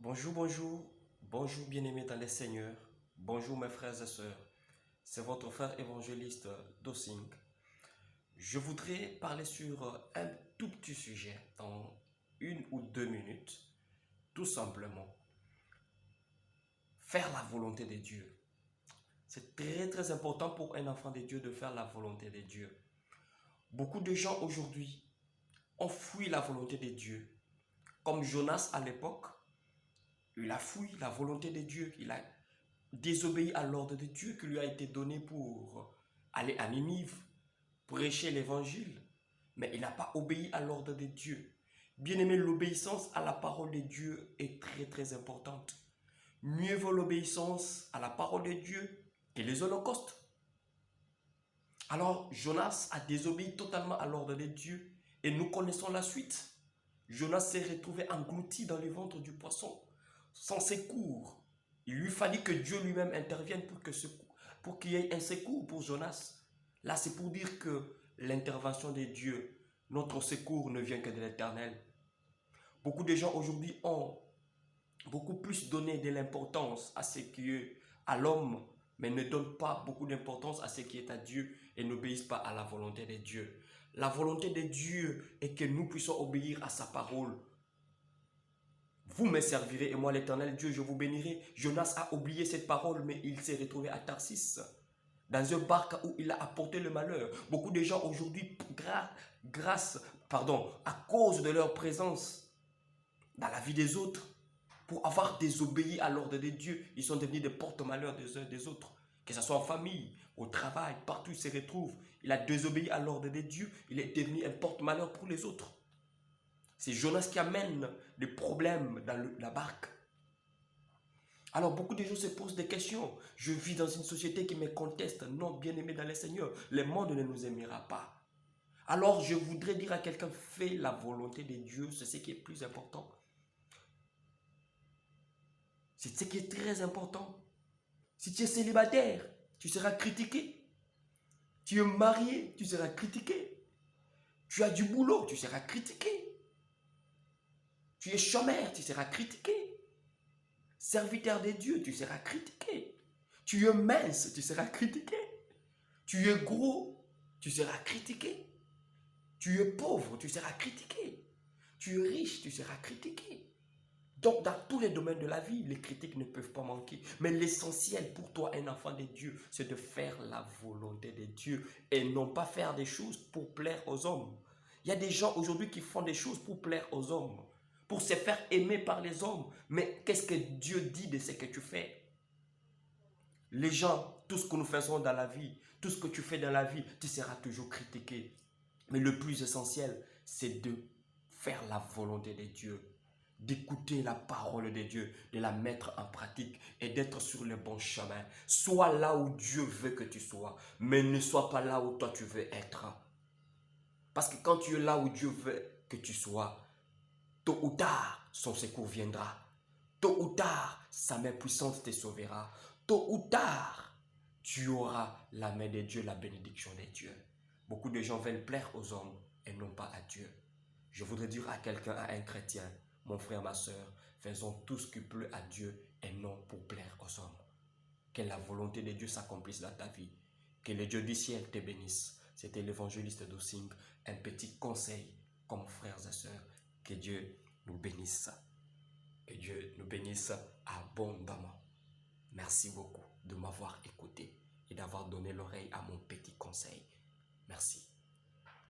Bonjour, bonjour, bonjour bien-aimés dans les seigneurs, bonjour mes frères et sœurs, c'est votre frère évangéliste Dosing. Je voudrais parler sur un tout petit sujet dans 1 ou 2 minutes, tout simplement, faire la volonté de Dieu. C'est très très important pour un enfant de Dieu de faire la volonté de Dieu. Beaucoup de gens aujourd'hui ont fui la volonté de Dieu, comme Jonas à l'époque. Il a fui la volonté de Dieu, il a désobéi à l'ordre de Dieu qui lui a été donné pour aller à Ninive, prêcher l'évangile. Mais il n'a pas obéi à l'ordre de Dieu. Bien aimé, l'obéissance à la parole de Dieu est très très importante. Mieux vaut l'obéissance à la parole de Dieu que les holocaustes. Alors Jonas a désobéi totalement à l'ordre de Dieu et nous connaissons la suite. Jonas s'est retrouvé englouti dans le ventre du poisson, sans secours. Il lui fallait que Dieu lui-même intervienne pour qu'il y ait un secours pour Jonas. Là, c'est pour dire que l'intervention de Dieu, notre secours ne vient que de l'Éternel. Beaucoup de gens aujourd'hui ont beaucoup plus donné de l'importance à ce qui est à l'homme, mais ne donnent pas beaucoup d'importance à ce qui est à Dieu et n'obéissent pas à la volonté de Dieu. La volonté de Dieu est que nous puissions obéir à sa parole. Vous me servirez et moi l'Éternel Dieu, je vous bénirai. Jonas a oublié cette parole, mais il s'est retrouvé à Tarsis, dans un barque où il a apporté le malheur. Beaucoup de gens aujourd'hui, à cause de leur présence dans la vie des autres, pour avoir désobéi à l'ordre de Dieu, ils sont devenus des porte-malheurs des uns des autres. Que ce soit en famille, au travail, partout où il se retrouve. Il a désobéi à l'ordre de Dieu, il est devenu un porte-malheur pour les autres. C'est Jonas qui amène les problèmes dans la barque. Alors beaucoup de gens se posent des questions. Je vis dans une société qui me conteste. Non, bien-aimé dans le Seigneur, le monde ne nous aimera pas. Alors je voudrais dire à quelqu'un, fais la volonté de Dieu, c'est ce qui est plus important. C'est ce qui est très important. Si tu es célibataire, tu seras critiqué. Tu es marié, tu seras critiqué. Tu as du boulot, tu seras critiqué. Tu es chômeur, tu seras critiqué. Serviteur de Dieu, tu seras critiqué. Tu es mince, tu seras critiqué. Tu es gros, tu seras critiqué. Tu es pauvre, tu seras critiqué. Tu es riche, tu seras critiqué. Donc, dans tous les domaines de la vie, les critiques ne peuvent pas manquer. Mais l'essentiel pour toi, un enfant de Dieu, c'est de faire la volonté de Dieu et non pas faire des choses pour plaire aux hommes. Il y a des gens aujourd'hui qui font des choses pour plaire aux hommes, pour se faire aimer par les hommes. Mais qu'est-ce que Dieu dit de ce que tu fais? Les gens, tout ce que nous faisons dans la vie, tout ce que tu fais dans la vie, tu seras toujours critiqué. Mais le plus essentiel, c'est de faire la volonté de Dieu, d'écouter la parole de Dieu, de la mettre en pratique et d'être sur le bon chemin. Sois là où Dieu veut que tu sois, mais ne sois pas là où toi tu veux être. Parce que quand tu es là où Dieu veut que tu sois, tôt ou tard, son secours viendra. Tôt ou tard, sa main puissante te sauvera. Tôt ou tard, tu auras la main de Dieu, la bénédiction de Dieu. Beaucoup de gens veulent plaire aux hommes et non pas à Dieu. Je voudrais dire à quelqu'un, à un chrétien, mon frère, ma soeur, faisons tout ce qui plaît à Dieu et non pour plaire aux hommes. Que la volonté de Dieu s'accomplisse dans ta vie. Que le Dieu du ciel te bénisse. C'était l'évangéliste Dosing, un petit conseil comme frères et sœurs. Que Dieu nous bénisse. Que Dieu nous bénisse abondamment. Merci beaucoup de m'avoir écouté et d'avoir donné l'oreille à mon